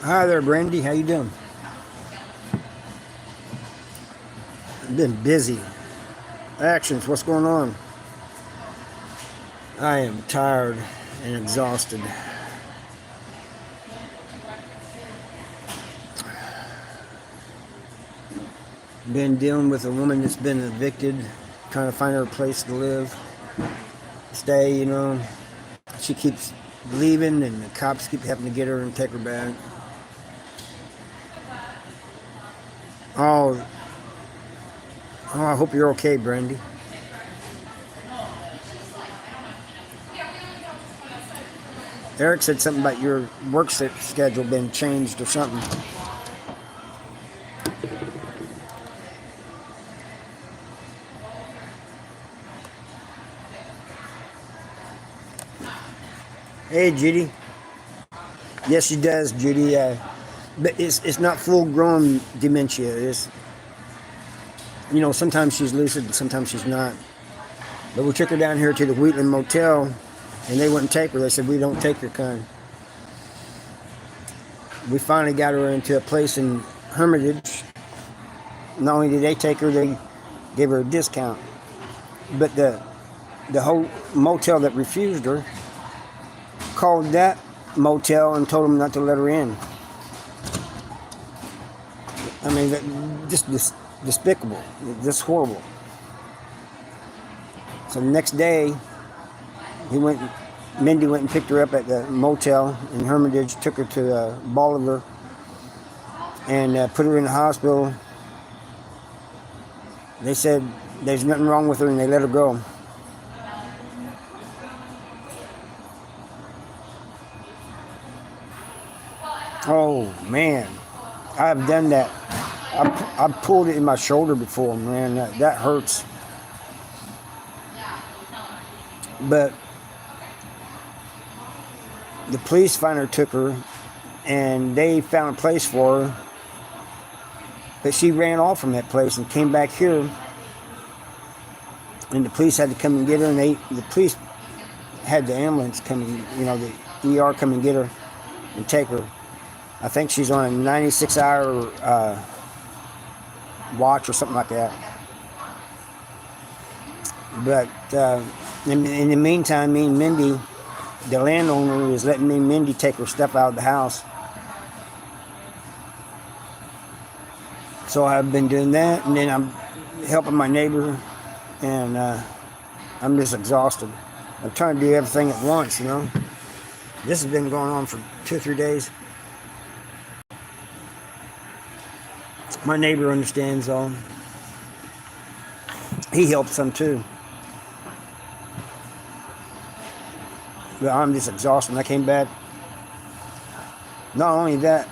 Hi there, Brandy. How you doing? I've been busy. Actions. What's going on? I am tired and exhausted. Been dealing with a woman that's been evicted, trying to find her a place to live, stay. She keeps leaving, and the cops keep having to get her and take her back. Oh, I hope you're okay, Brandy. Eric said something about your work schedule being changed or something. Hey, Judy. Yes, she does, Judy. But it's not full-grown dementia. Sometimes she's lucid and sometimes she's not. But we took her down here to the Wheatland Motel, and they wouldn't take her. They said, we don't take your kind. We finally got her into a place in Hermitage. Not only did they take her, they gave her a discount. But the whole motel that refused her called that motel and told them not to let her in. I mean, just despicable, just horrible. So the next day, Mindy went and picked her up at the motel in Hermitage, took her to Bolivar, and put her in the hospital. They said there's nothing wrong with her, and they let her go. Oh, man. I've done that. I've pulled it in my shoulder before, man. That hurts. But the police finally took her, and they found a place for her. But she ran off from that place and came back here. And the police had to come and get her, and the police had the ambulance come and, the ER come and get her and take her. I think she's on a 96-hour watch or something like that. But in the meantime, me and Mindy, the landowner, is letting me and Mindy take her stuff out of the house. So I've been doing that, and then I'm helping my neighbor, and I'm just exhausted. I'm trying to do everything at once, This has been going on for 2 or 3 days. My neighbor understands, though. He helps them, too. But I'm just exhausted. I came back. Not only that.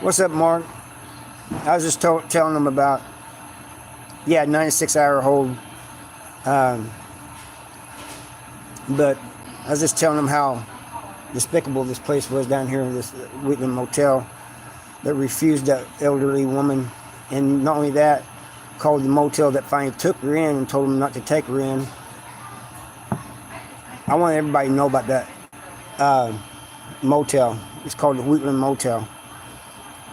What's up, Mark? I was just telling them about, 96-hour hold. But I was just telling them how despicable this place was down here in this Wheatland Motel that refused that elderly woman. And not only that, called the motel that finally took her in and told them not to take her in. I want everybody to know about that motel. It's called the Wheatland Motel.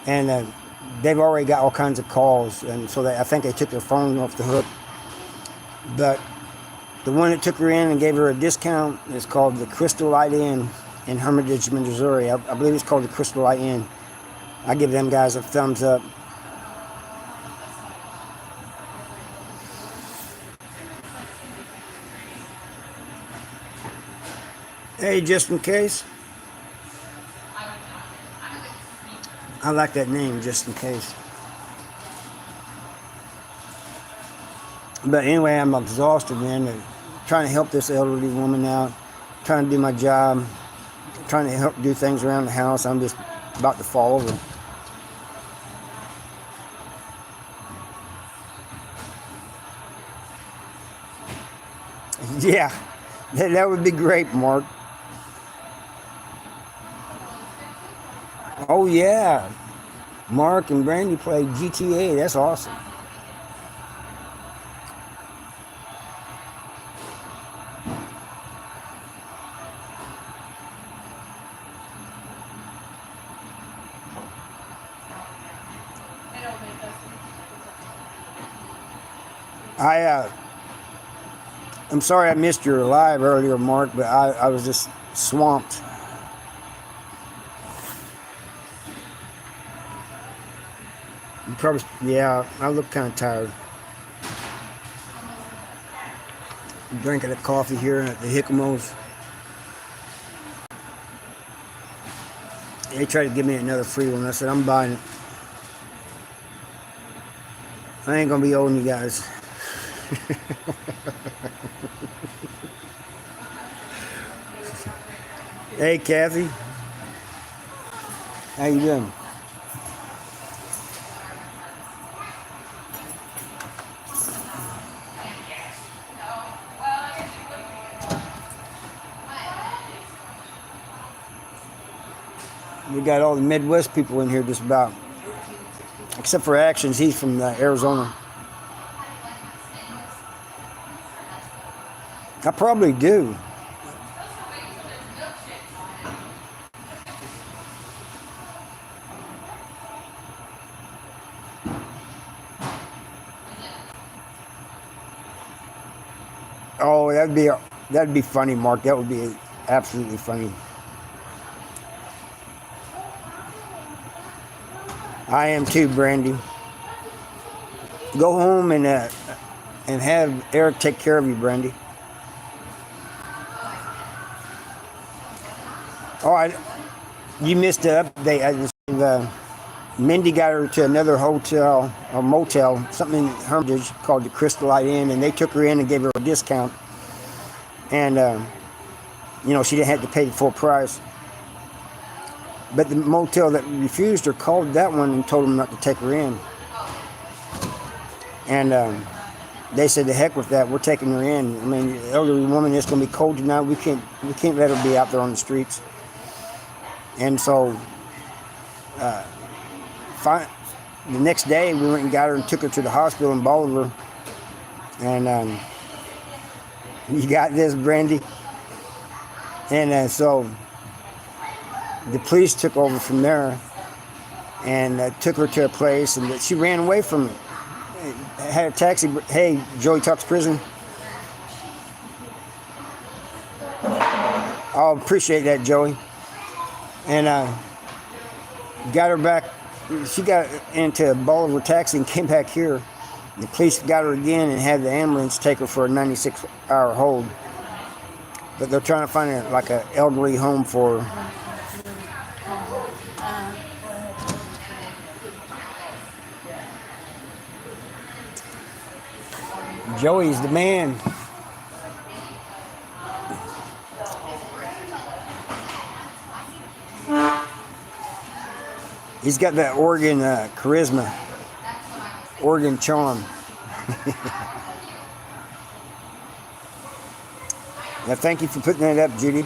And they've already got all kinds of calls, and so I think they took their phone off the hook. But the one that took her in and gave her a discount is called the Crystal Light Inn in Hermitage, Missouri. I believe it's called the Crystal Light Inn. I give them guys a thumbs up. Hey, just in case. I like that name, just in case. But anyway, I'm exhausted, man. Trying to help this elderly woman out, trying to do my job, trying to help do things around the house. I'm just about to fall over. Yeah, that would be great, Mark. Oh, yeah. Mark and Brandy play GTA. That's awesome. I'm sorry I missed your live earlier, Mark, but I was just swamped. You probably, yeah, I look kind of tired. I'm drinking a coffee here at the Hickamos. They tried to give me another free one. I said, I'm buying it. I ain't gonna be owing you guys. Hey, Kathy. How you doing? We got all the Midwest people in here just about. Except for Actions, he's from Arizona. I probably do. Oh, that'd be funny, Mark. That would be absolutely funny. I am too, Brandy. Go home and have Eric take care of you, Brandy. Oh, you missed the update. I just Mindy got her to another hotel or motel, something in Hermitage called the Crystalite Inn, and they took her in and gave her a discount. And she didn't have to pay the full price. But the motel that refused her called that one and told them not to take her in. And they said, "The heck with that. We're taking her in. I mean, the elderly woman, it's going to be cold tonight. We can't let her be out there on the streets." And so, the next day we went and got her and took her to the hospital in Bolivar. And you got this, Brandy. And so the police took over from there and took her to a place, and she ran away from it. Had a taxi. Hey, Joey Tuck's prison. I'll appreciate that, Joey. And got her back. She got into a Bolivar taxi and came back here. The police got her again and had the ambulance take her for a 96-hour hold. But they're trying to find an elderly home for her. Joey's the man. He's got that Oregon charisma, Oregon charm. Now, thank you for putting that up, Judy.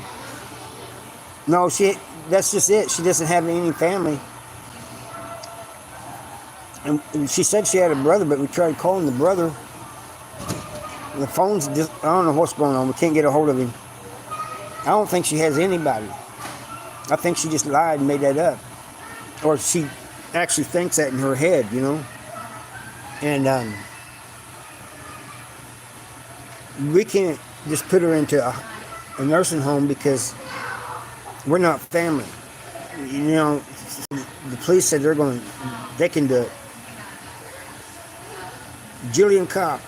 No, that's just it. She doesn't have any family. And she said she had a brother, but we tried calling the brother. The phone's just, I don't know what's going on. We can't get a hold of him. I don't think she has anybody. I think she just lied and made that up. Or she actually thinks that in her head, And we can't just put her into a nursing home because we're not family. The police said they can do it. Jillian Cobb.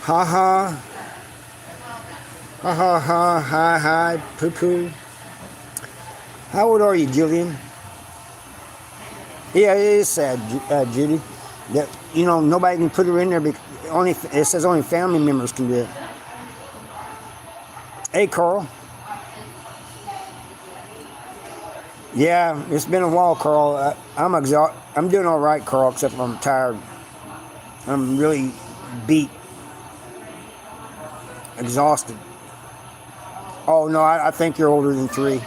Ha ha. Ha ha ha, hi hi, poo poo. How old are you, Jillian? Yeah, it is sad, Judy. That nobody can put her in there because it says only family members can do it. Hey, Carl. Yeah, it's been a while, Carl. I'm exhausted. I'm doing all right, Carl, except I'm tired. I'm really beat, exhausted. Oh no, I think you're older than 3.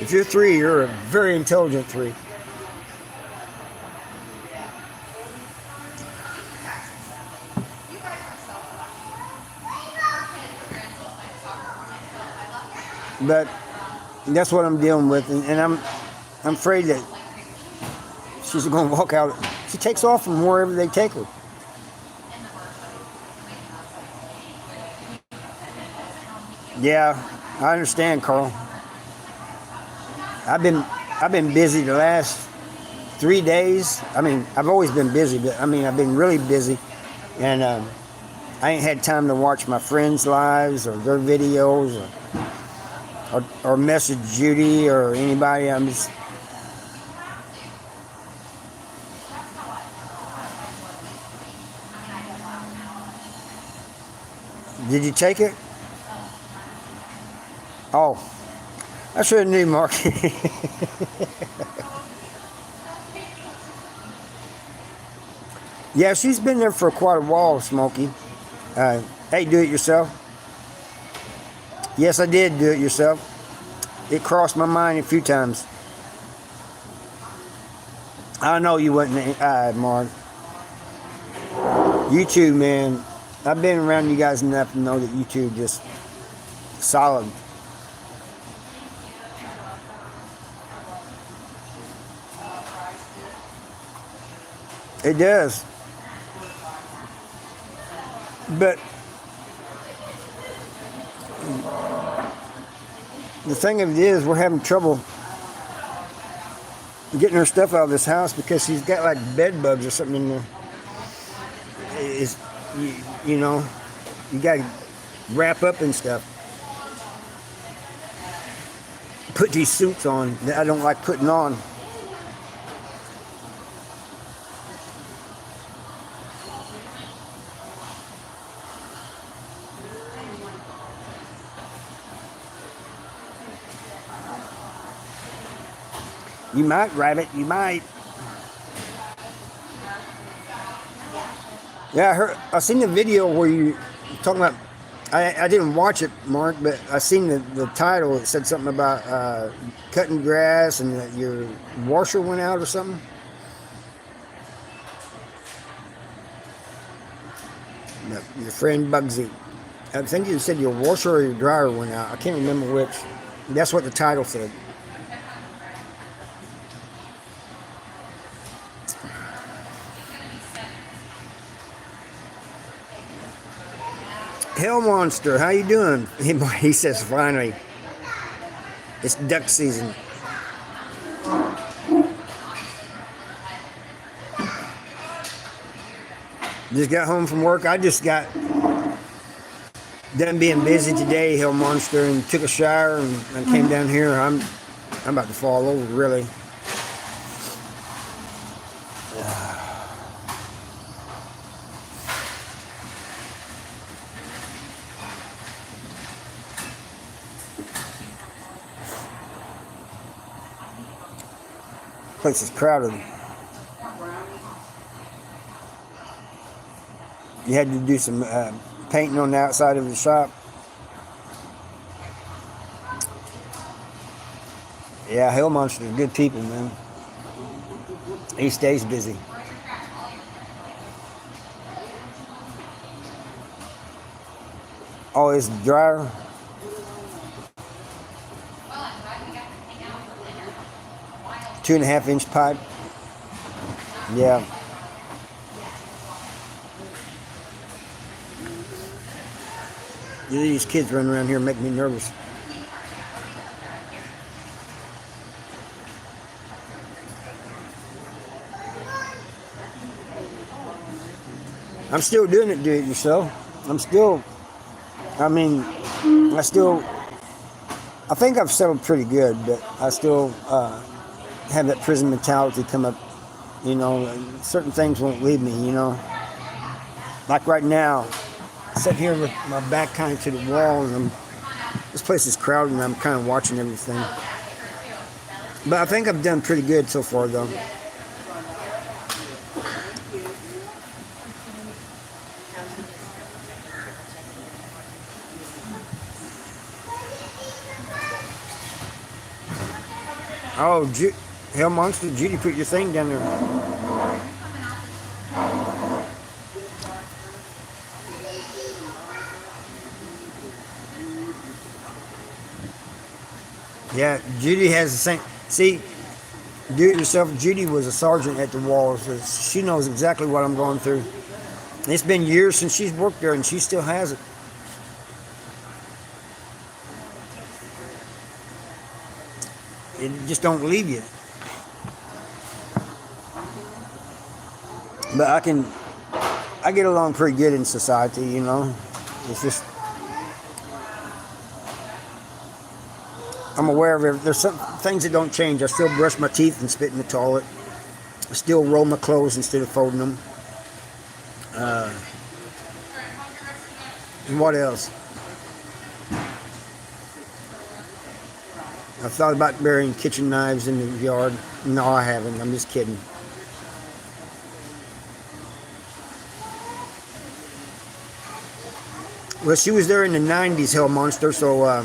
If you're 3, you're a very intelligent 3. But that's what I'm dealing with, and I'm afraid that She's going to walk out. She takes off from wherever they take her. Yeah, I understand, Carl. I've been busy the last 3 days. I mean, I've always been busy, but I mean, I've been really busy, and I ain't had time to watch my friends' lives or their videos or message Judy or anybody. I'm just. Did you take it? Oh, I should have knew, Mark. Yeah, she's been there for quite a while, Smokey. Hey, do it yourself. Yes, I did do it yourself. It crossed my mind a few times. I know you wasn't, Mark. YouTube, man. I've been around you guys enough to know that YouTube just solid. It does. But the thing of it is, we're having trouble getting her stuff out of this house because she's got like bed bugs or something in there. It's, you know, you got to wrap up and stuff. Put these suits on that I don't like putting on. You might, Rabbit, you might. Yeah, I seen the video where you talking about. I didn't watch it, Mark, but I seen the title. It said something about cutting grass and that your washer went out or something. Your friend Bugsy. I think you said your washer or your dryer went out. I can't remember which. That's what the title said. Hell Monster, how you doing? He says finally. It's duck season. Just got home from work. I just got done being busy today, Hell Monster, and took a shower and came down here. I'm about to fall over, really. Place is crowded. You had to do some painting on the outside of the shop. Yeah, Hell Monster, good people, man. He stays busy. Oh, it's dryer. Two and a half inch pipe. Yeah. These kids running around here make me nervous. I'm still doing it, do it yourself. I think I've settled pretty good, but I still have that prison mentality come up, you know, certain things won't leave me, you know. Like right now, I sit here with my back kind of to the wall, and this place is crowded, and I'm kind of watching everything. But I think I've done pretty good so far, though. Oh, Hell Monster, Judy, put your thing down there. Yeah, Judy has the same. See, Do it yourself. Judy was a sergeant at the Walls. So she knows exactly what I'm going through. It's been years since she's worked there, and she still has it. It just don't leave you. But I get along pretty good in society, you know. It's just, I'm aware of it. There's some things that don't change. I still brush my teeth and spit in the toilet. I still roll my clothes instead of folding them. And what else? I thought about burying kitchen knives in the yard. No, I haven't. I'm just kidding. Well, she was there in the 90s, Hell Monster, so I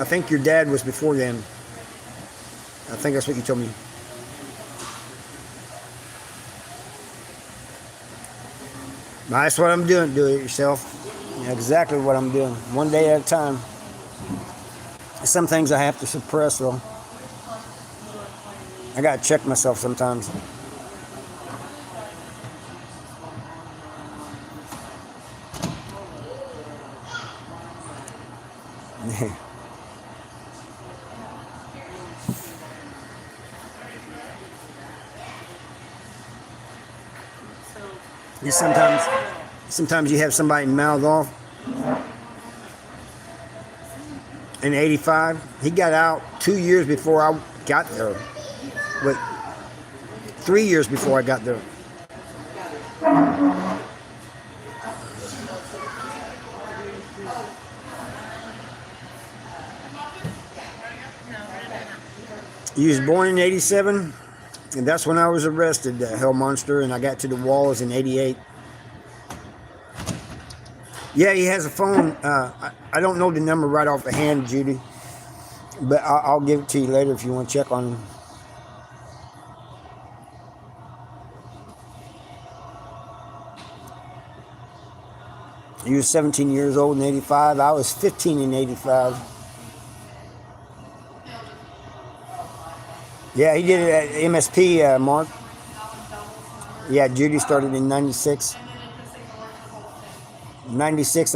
think your dad was before then. I think that's what you told me. That's what I'm doing. Do it yourself. Exactly what I'm doing. One day at a time. Some things I have to suppress, though. I gotta check myself sometimes. Sometimes you have somebody mouth off. In '85, he got out 2 years before I got there. Wait, 3 years before I got there. He was born in '87, and that's when I was arrested, Hell Monster, and I got to the Walls in '88. Yeah, he has a phone. I don't know the number right off the hand, Judy, but I'll give it to you later if you want to check on him. He was 17 years old in '85. I was 15 in '85. Yeah, he did it at MSP, Mark. Yeah, Judy started in '96. '96,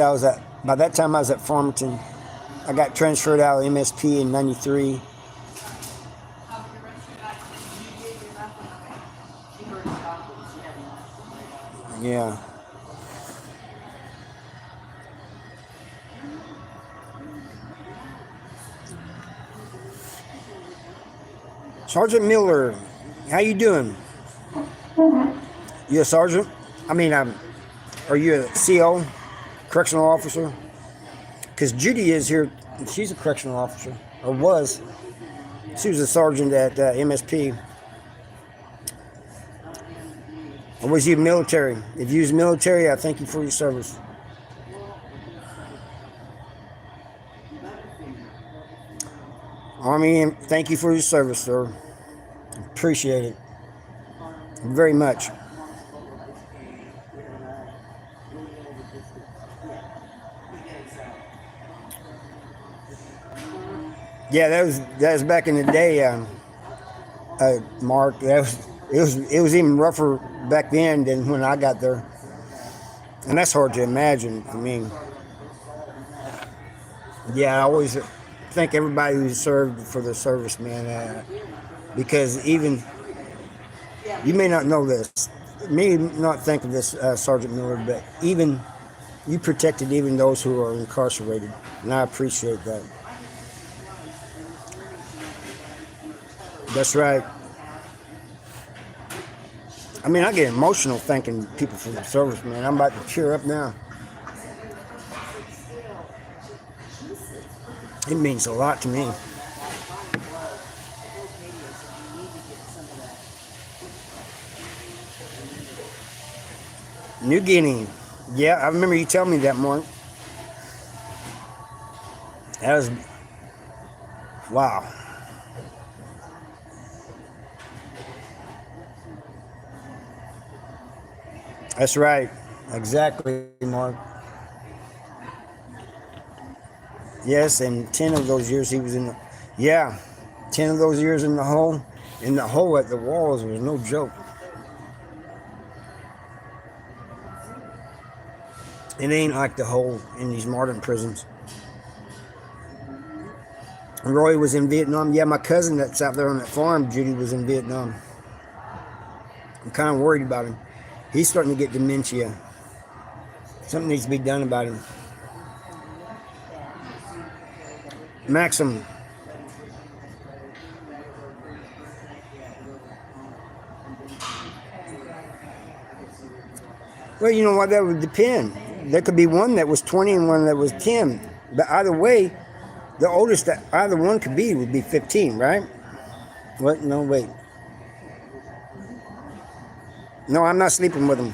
by that time I was at Farmington. I got transferred out of MSP in '93. Yeah. Sergeant Miller, how you doing? You a sergeant? I mean, are you a CO, correctional officer? Because Judy is here. She's a correctional officer, or was. She was a sergeant at MSP. Or was you military? If you was military, I thank you for your service. Army, thank you for your service, sir. Appreciate it very much. Yeah, that was back in the day, Mark. It was even rougher back then than when I got there, and that's hard to imagine. I mean, yeah, I always thank everybody who served for the service, man, because even you may not know this, may not think of this, Sergeant Miller, but even you protected even those who are incarcerated, and I appreciate that. That's right. I mean, I get emotional thanking people for the service, man. I'm about to cheer up now. It means a lot to me. New Guinea. Yeah, I remember you telling me that, Mark. That was... wow. That's right. Exactly, Mark. Yes, and 10 of those years he was in the... yeah, 10 of those years in the hole. And the hole at the walls was no joke. It ain't like the hole in these modern prisons. Roy was in Vietnam. Yeah, my cousin that's out there on that farm, Judy, was in Vietnam. I'm kind of worried about him. He's starting to get dementia. Something needs to be done about him. Maxim. Well, you know what? That would depend. There could be one that was 20 and one that was 10. But either way, the oldest that either one could be would be 15, right? What? No, wait. No, I'm not sleeping with them.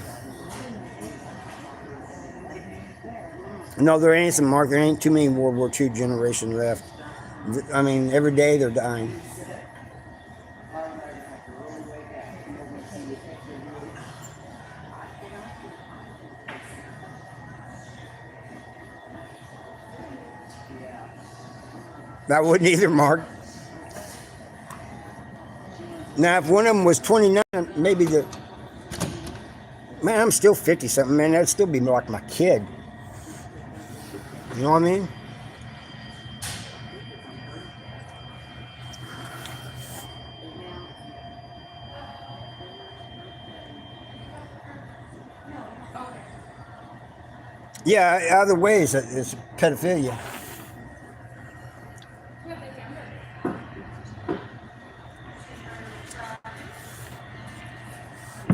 No, there ain't some, Mark. There ain't too many World War II generation left. I mean, every day they're dying. I wouldn't either, Mark. Now, if one of them was 29, maybe the... Man, I'm still 50-something, man. That'd still be like my kid. You know what I mean? Yeah, either way, it's pedophilia.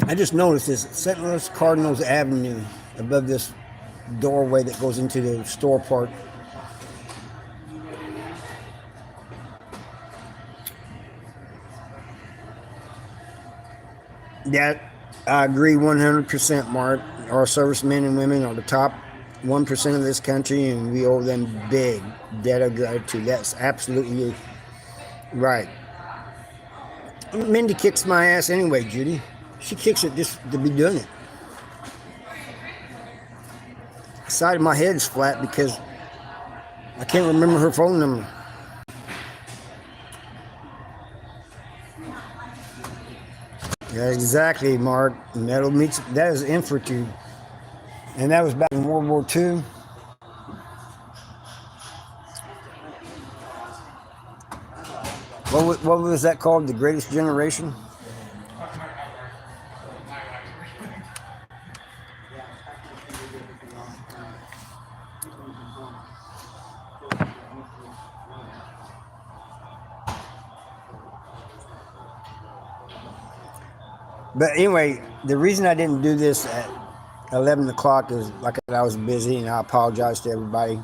I just noticed this Sentinels Cardinals Avenue above this doorway that goes into the store part. Yeah, I agree 100%, Mark. Our servicemen and women are the top 1% of this country, and we owe them big debt of gratitude. That's absolutely right. Mindy kicks my ass anyway, Judy. She kicks it just to be doing it. The side of my head is flat because I can't remember her phone number. Yeah, exactly, Mark. Metal meets, that is infantry. And that was back in World War II. What was that called? The Greatest Generation? But anyway, the reason I didn't do this at 11 o'clock is like I was busy, and I apologize to everybody.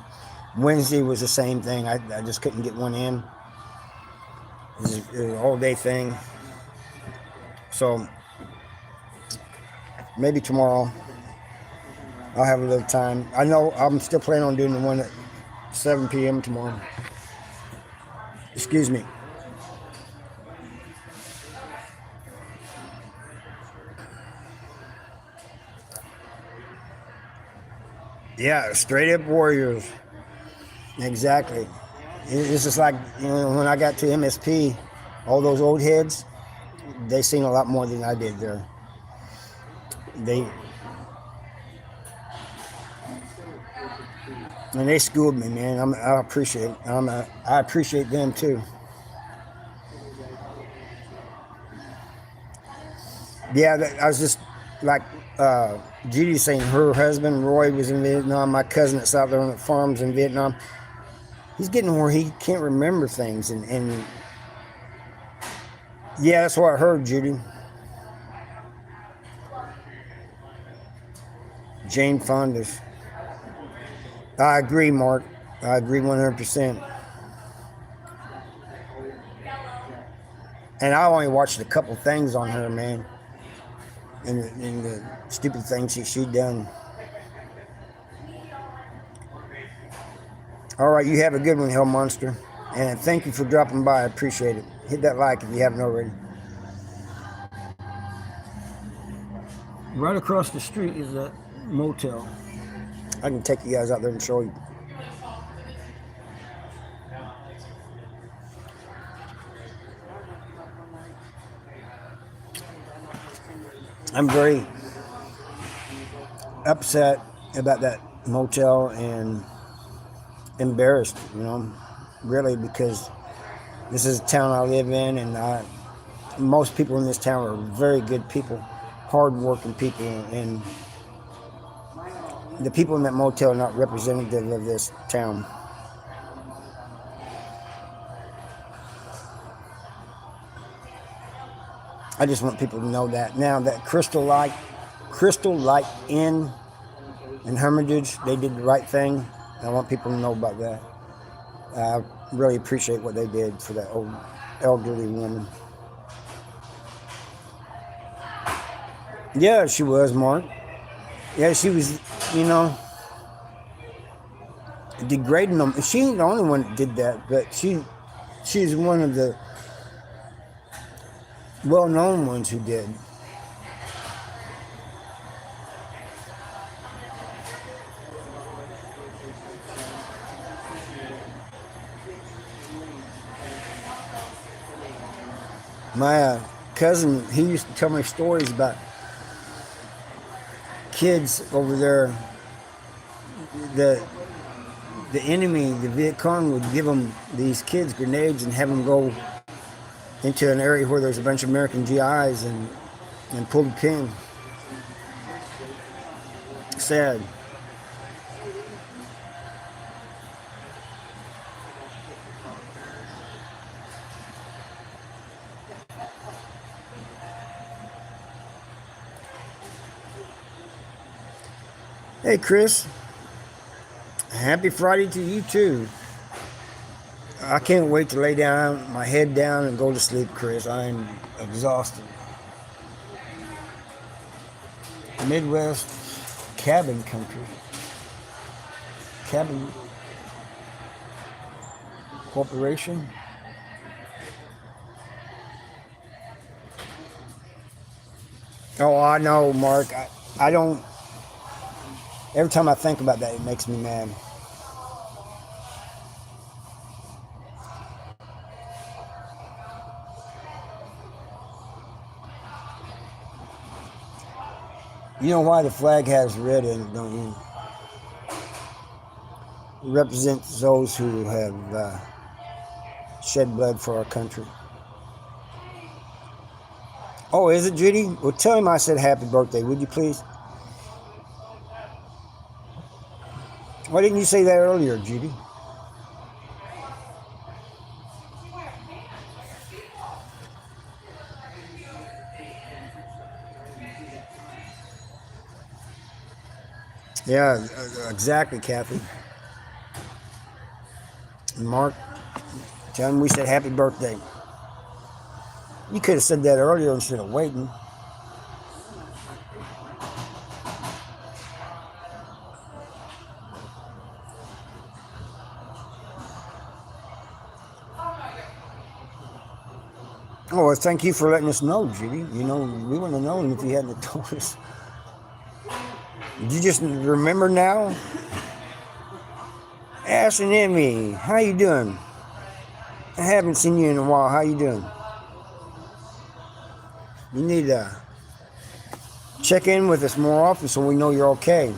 Wednesday was the same thing. I just couldn't get one in. It was an all-day thing. So maybe tomorrow I'll have a little time. I know I'm still planning on doing the one at 7 p.m. tomorrow. Excuse me. Yeah, straight up warriors. Exactly. It's just like, you know, when I got to MSP, all those old heads, they seen a lot more than I did there. And they schooled me, man. I appreciate. I appreciate them too. Yeah, I was just like Judy saying her husband Roy was in Vietnam. My cousin that's out there on the farms in Vietnam. He's getting where he can't remember things, and yeah, that's what I heard, Judy. Jane Fondas. I agree, Mark. I agree 100%. And I only watched a couple things on her, man, and the stupid things she'd done. All right, you have a good one, Hell Monster. And thank you for dropping by. I appreciate it. Hit that like if you haven't already. Right across the street is a motel. I can take you guys out there and show you. I'm very upset about that motel and embarrassed, really, because this is a town I live in, and most people in this town are very good people, hard-working people, and the people in that motel are not representative of this town. I just want people to know that. Now, that Crystal Light Inn in Hermitage, they did the right thing. I want people to know about that. I really appreciate what they did for that old elderly woman. Yeah, she was, Mark. Yeah, she was, degrading them. She ain't the only one that did that, but she's one of the well-known ones who did. My cousin, he used to tell me stories about kids over there. The enemy, the Viet Cong, would give them, these kids, grenades and have them go into an area where there's a bunch of American GIs and pull the pin. Sad. Hey, Chris. Happy Friday to you, too. I can't wait to lay down, my head down, and go to sleep, Chris. I'm exhausted. Midwest cabin country. Cabin corporation. Oh, I know, Mark. I don't... Every time I think about that, it makes me mad. You know why the flag has red in it, don't you? It represents those who have shed blood for our country. Oh, is it, Judy? Well, tell him I said happy birthday, would you please? Why didn't you say that earlier, Judy? Yeah, exactly, Kathy. And Mark, tell him we said happy birthday. You could have said that earlier instead of waiting. Oh, well, thank you for letting us know, Judy. We wouldn't have known if you hadn't told us. Did you just remember now? Ash and Emmy, how you doing? I haven't seen you in a while. How you doing? You need to check in with us more often so we know you're okay.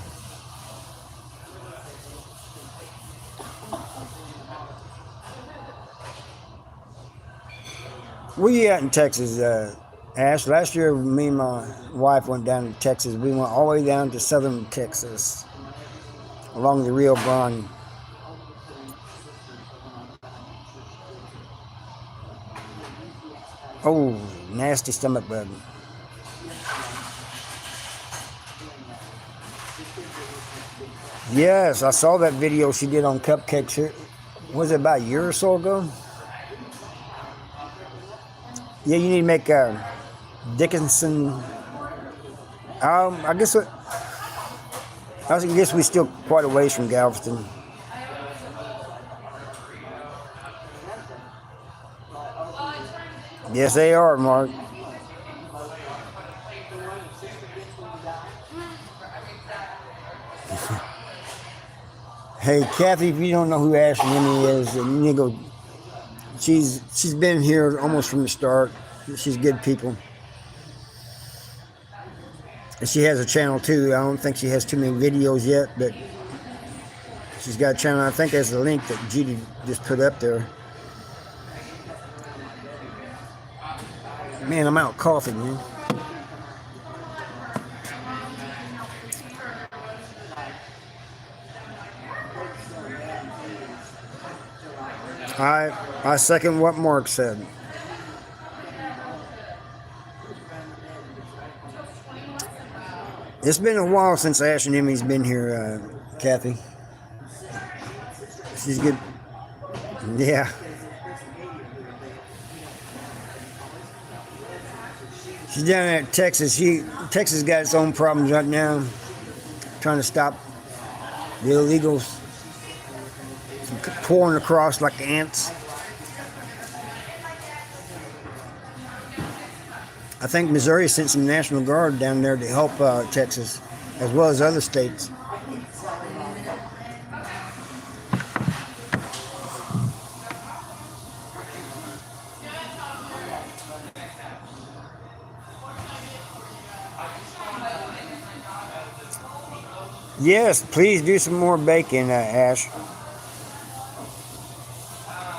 Where you at in Texas, Ash? Last year, me and my wife went down to Texas. We went all the way down to southern Texas, along the Rio Grande. Oh, nasty stomach bug. Yes, I saw that video she did on cupcakes. Was it about a year or so ago? Yeah, you need to make Dickinson. I guess we're still quite a ways from Galveston. Yes, they are, Mark. Hey, Kathy, if you don't know who Ashley Emmy is, you need to go. She's been here almost from the start. She's good people. She has a channel too. I don't think she has too many videos yet, but she's got a channel. I think there's a link that Judy just put up there. Man, I'm out coughing, man. I second what Mark said. It's been a while since Ash and Emmy's been here, Kathy. She's good. Yeah. She's down there in Texas. Texas got its own problems right now, trying to stop the illegals from pouring across like ants. I think Missouri sent some National Guard down there to help Texas, as well as other states. Yes, please do some more baking, Ash.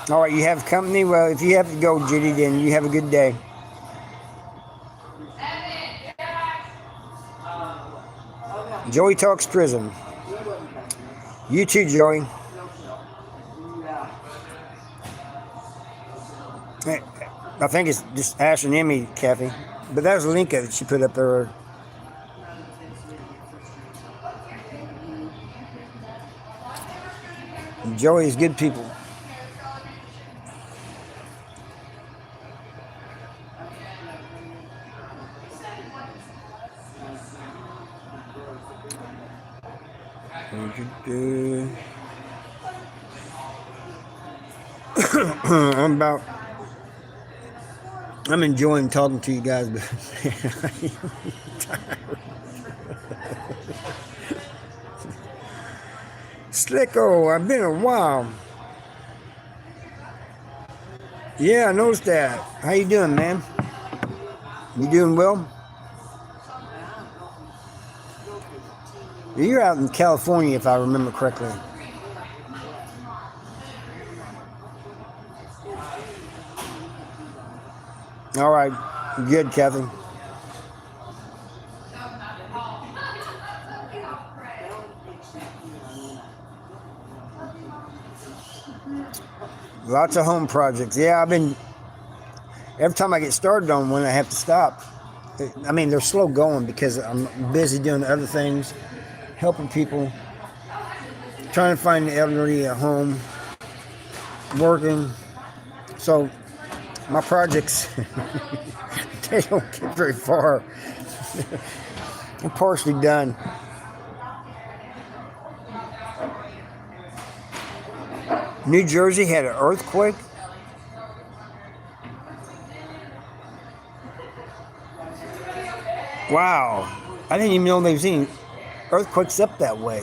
All right, you have company? Well, if you have to go, Judy, then you have a good day. Joey Talks Prison. You too, Joey. I think it's just Ash and Emmy, Kathy. But that was a link that she put up there. Joey is good people. I'm enjoying talking to you guys, but Slicko, I've been a while. Yeah, I noticed that. How you doing, man? You doing well? You're out in California, if I remember correctly. All right, good, Kevin. Lots of home projects. Yeah, every time I get started on one, I have to stop. I mean, they're slow going because I'm busy doing other things, helping people, trying to find the elderly at home, working. So my projects, they don't get very far. I'm partially done. New Jersey had an earthquake. Wow. I didn't even know they've seen earthquakes up that way.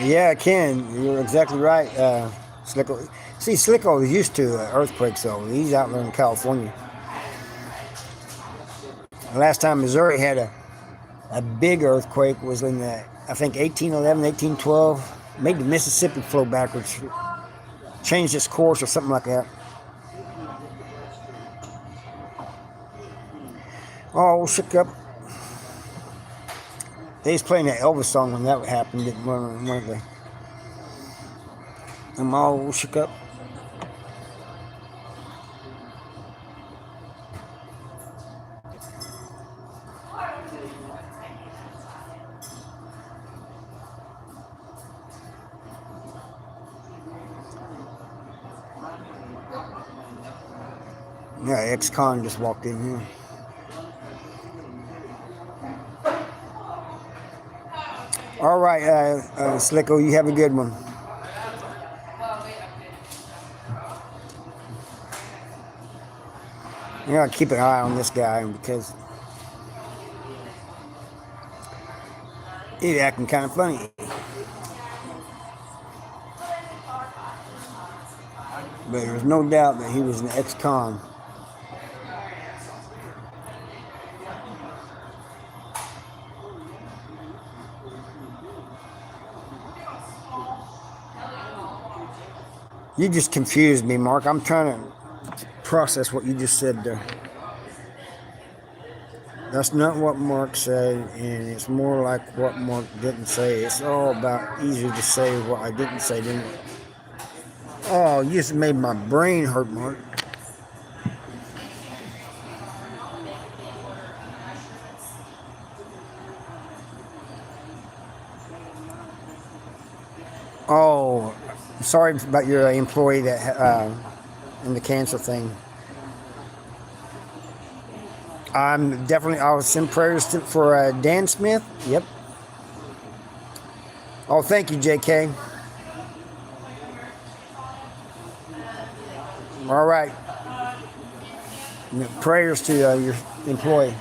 Yeah, I can. You're exactly right. Slicko. See, Slicko is used to earthquakes, though. He's out there in California. The last time Missouri had a big earthquake was in I think 1811, 1812. Made the Mississippi flow backwards. Changed its course or something like that. Oh, shook up. They was playing that Elvis song when that happened, weren't they? I'm all shook up. Yeah, ex-con just walked in here. All right, Slicko, you have a good one. You gotta keep an eye on this guy because he's acting kind of funny. But there's no doubt that he was an ex-con. You just confused me, Mark. I'm trying to process what you just said there. That's not what Mark said, and it's more like what Mark didn't say. It's all about easier to say what I didn't say, didn't it? Oh, you just made my brain hurt, Mark. Oh, sorry about your employee that in the cancer thing. I'll send prayers for Dan Smith. Yep. Oh, thank you, JK. All right. Prayers to your employee.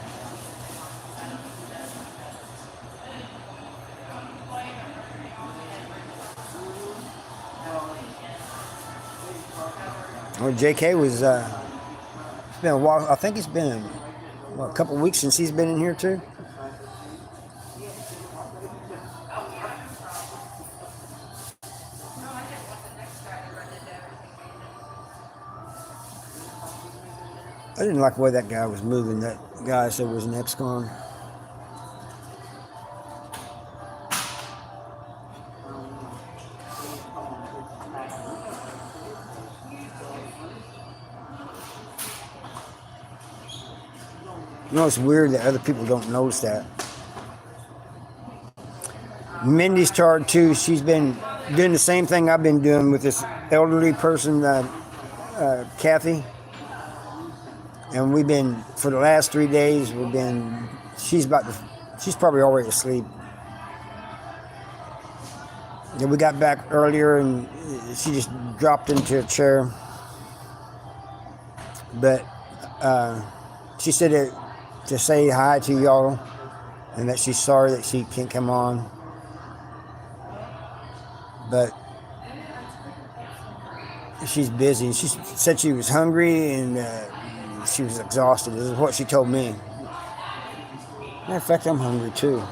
Well, JK was, it's been a while. I think it's been a couple of weeks since he's been in here too. I didn't like the way that guy was moving. That guy said was an ex-con. You know, it's weird that other people don't notice that. Mindy's charged too. She's been doing the same thing I've been doing with this elderly person, Kathy. And we've been, for the last 3 days, she's probably already asleep. Yeah, we got back earlier and she just dropped into a chair. But she said to say hi to y'all and that she's sorry that she can't come on. But she's busy. She said she was hungry and she was exhausted. This is what she told me. Matter of fact, I'm hungry too.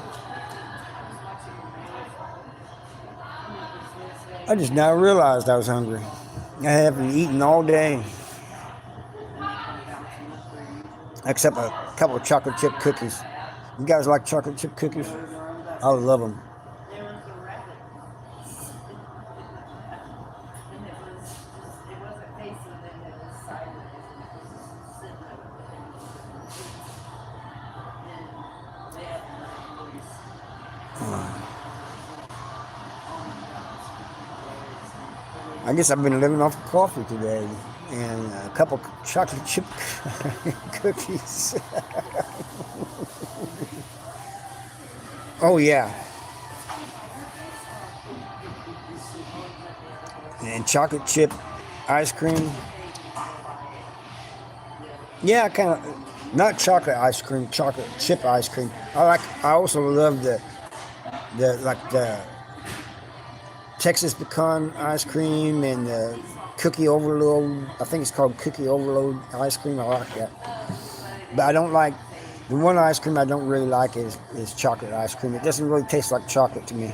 I just now realized I was hungry. I haven't eaten all day. Except a couple of chocolate chip cookies. You guys like chocolate chip cookies? I love them. I guess I've been living off of coffee today and a couple chocolate chip cookies. Oh yeah. And chocolate chip ice cream. Yeah, kind of not chocolate ice cream, chocolate chip ice cream. I also love the Texas pecan ice cream and the cookie overload. I think it's called cookie overload ice cream. I like that. But I don't like, the one ice cream I don't really like is chocolate ice cream. It doesn't really taste like chocolate to me.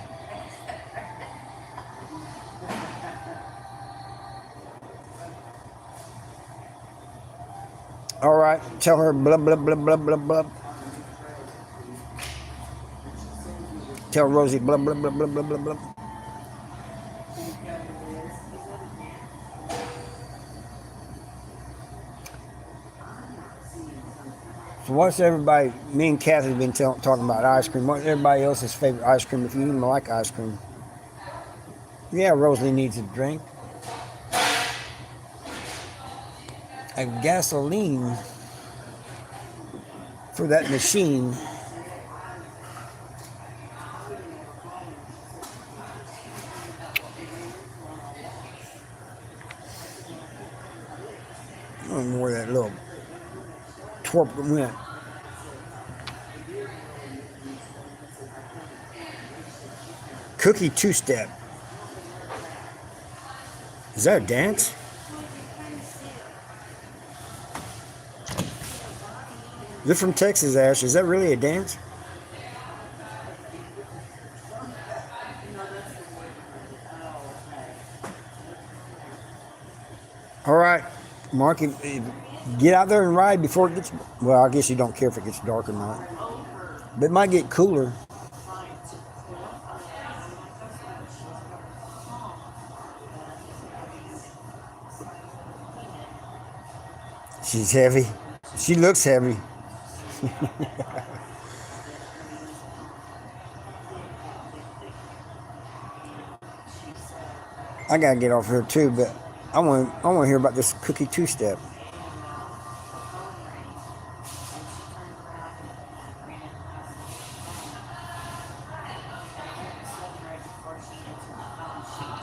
All right, tell her blah, blah, blah, blah, blah, blah. Tell Rosie blah, blah, blah, blah, blah, blah, blah. So what's everybody, me and Kathy have been talking about ice cream. What's everybody else's favorite ice cream if you even like ice cream? Yeah, Rosalie needs a drink. A gasoline for that machine. I don't know where that little twerp went. Cookie two-step. Is that a dance? They're from Texas, Ash. Is that really a dance? All right, Mark, get out there and ride before it gets. Well, I guess you don't care if it gets dark or not, but it might get cooler. She's heavy. She looks heavy. I gotta get off here too, but I want to hear about this cookie two-step.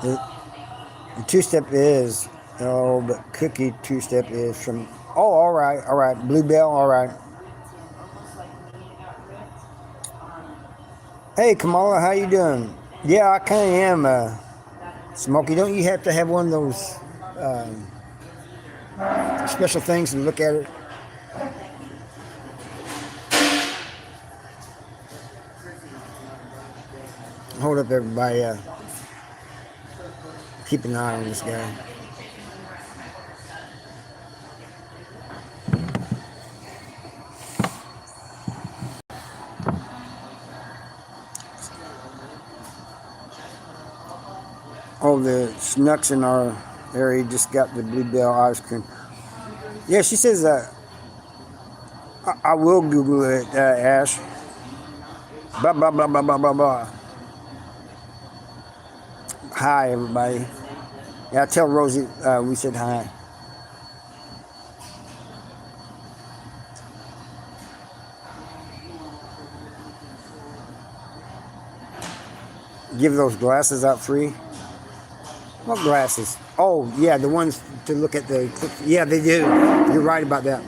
The, the two-step is but cookie two-step is from. Oh, all right, Bluebell, all right. Hey, Kamala, how you doing? Yeah, I kind of am. Smokey, don't you have to have one of those special things to look at it? Hold up, everybody. Keep an eye on this guy. Oh, the Snucks in our area just got the Bluebell ice cream. Yeah, she says I will Google it, Ash. Blah, blah, blah, blah, blah, blah, blah. Hi, everybody. Yeah, tell Rosie we said hi. Give those glasses out free. What glasses? Oh, yeah, the ones to look at the... Yeah, they do. You're right about that.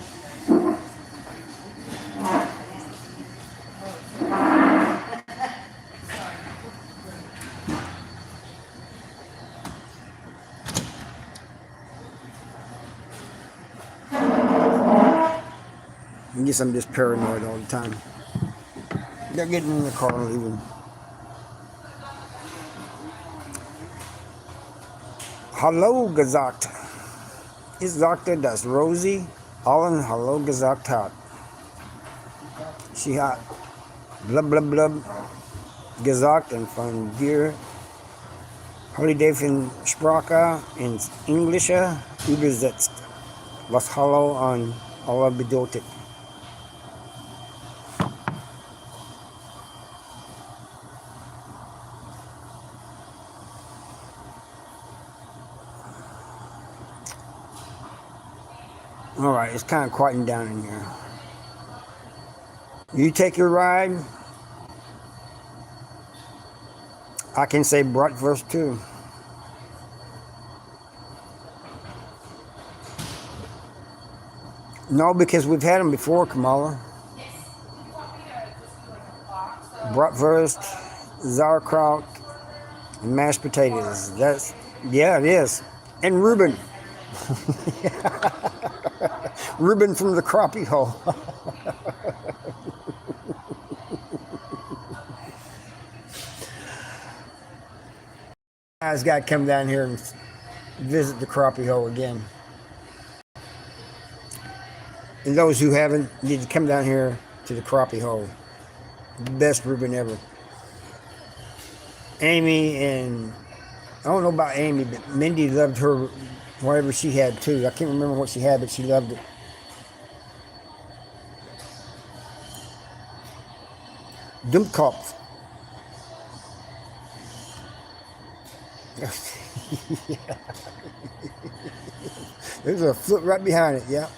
I guess I'm just paranoid all the time. They're getting in the car and leaving. Hallo gesagt. Ich sagte, dass Rosie allen Hallo gesagt hat. Sie hat blub blub blub gesagt und von dir Holiday von Sprache ins Englische übersetzt, was Hallo an alle bedeutet. All right, it's kind of quieting down in here. You take your ride. I can say breakfast too. No, because we've had them before, Kamala. Bratwurst, sauerkraut, and mashed potatoes. Yeah, it is. And Reuben. Reuben from the crappie hole. Guys got to come down here and visit the crappie hole again. And those who haven't, need to come down here to the crappie hole. The best Reuben ever. Amy and I don't know about Amy, but Mindy loved her whatever she had too. I can't remember what she had, but she loved it. Dummkopf. There's a foot right behind it, yeah.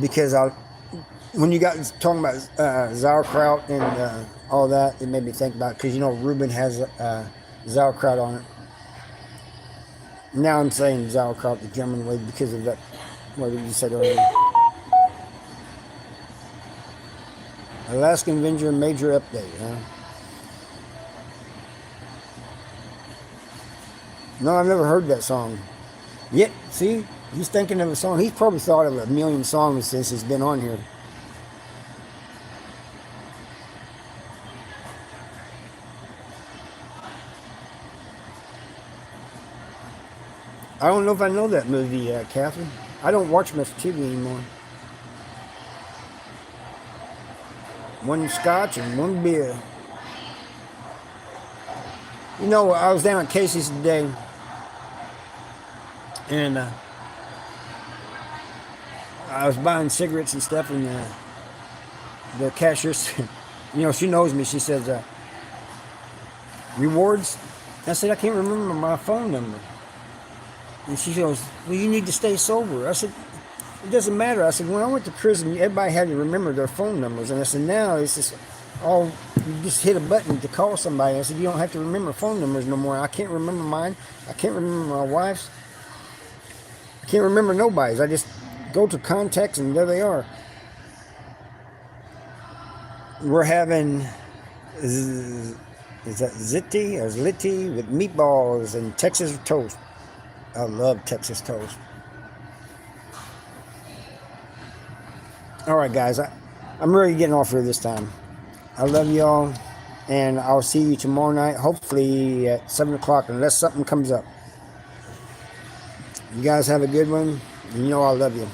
Because when you got talking about sauerkraut and all that, it made me think about, because you know Reuben has sauerkraut on it. Now I'm saying sauerkraut the German way because of that, what you said earlier. Alaskan Avenger major update, huh? No, I've never heard that song. Yeah, see, he's thinking of a song. He's probably thought of a million songs since he's been on here. I don't know if I know that movie, Catherine. I don't watch much TV anymore. One scotch and one beer. You know, I was down at Casey's today, and I was buying cigarettes and stuff, and the cashier, you know, she knows me. She says, rewards? I said, I can't remember my phone number. And she goes, well, you need to stay sober. I said, it doesn't matter. I said, when I went to prison, everybody had to remember their phone numbers. And I said, now it's just all, you just hit a button to call somebody. I said, you don't have to remember phone numbers no more. I can't remember mine. I can't remember my wife's. I can't remember nobody's. I just go to contacts and there they are. We're having, is that ziti or zliti with meatballs and Texas toast. I love Texas toast. All right, guys, I'm really getting off here this time. I love y'all, and I'll see you tomorrow night, hopefully at 7 o'clock, unless something comes up. You guys have a good one. You know I love you.